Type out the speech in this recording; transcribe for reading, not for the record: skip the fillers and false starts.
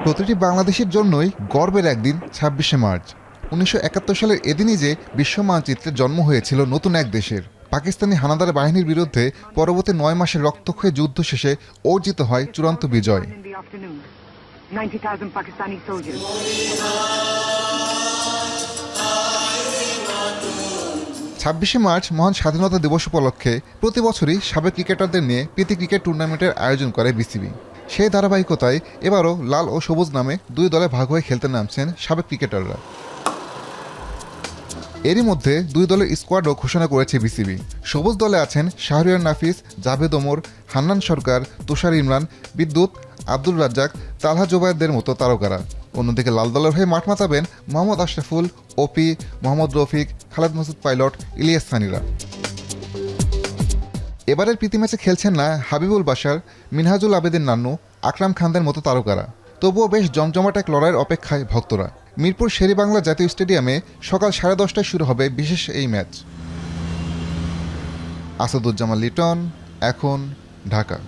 প্রতিটি বাংলাদেশের জন্যই গর্বের একদিন ২৬শে মার্চ। ১৯৭১ সালের এদিনই যে বিশ্ব মানচিত্রে জন্ম হয়েছিল নতুন এক দেশের। পাকিস্তানি হানাদার বাহিনীর বিরুদ্ধে পরবর্তী ৯ মাসের রক্তক্ষয়ী যুদ্ধ শেষে অর্জিত হয় চূড়ান্ত বিজয়। ২৬শে মার্চ মহান স্বাধীনতা দিবস উপলক্ষে প্রতি বছরই সাবেক ক্রিকেটারদের নিয়ে প্রীতি ক্রিকেট টুর্নামেন্টের আয়োজন করে বিসিবি। সেই ধারাবাহিকতায় এবারও লাল ও সবুজ নামে দুই দলে ভাগ হয়ে খেলতে নামছেন সাবেক ক্রিকেটাররা। এরই মধ্যে দুই দলের স্কোয়াডও ঘোষণা করেছে বিসিবি। সবুজ দলে আছেন শাহরিয়ার নাফিস, জাভেদ ওমর, হান্নান সরকার, তুষার ইমরান, বিদ্যুৎ, আব্দুল রাজ্জাক, তালহা জোবায়েরদের মতো তারকারা। অন্যদিকে লাল দলের হয়ে মাঠ মাতাবেন মোহাম্মদ আশরাফুল, ওপি, মোহাম্মদ রফিক, খালেদ মাসুদ পাইলট, ইলিয়াস সানিরা। এবারের প্রীতি ম্যাচে খেলছেন না হাবিবুল বাশার, মিনহাজুল আবেদিন নান্নু, আকরাম খানদের মতো তারকারা। তবুও বেশ জমজমাট এক লড়াইয়ের অপেক্ষায় ভক্তরা। মিরপুর শেরেবাংলা জাতীয় স্টেডিয়ামে সকাল 10:30টায় শুরু হবে বিশেষ এই ম্যাচ। আসাদুজ্জামান লিটন, এখন, ঢাকা।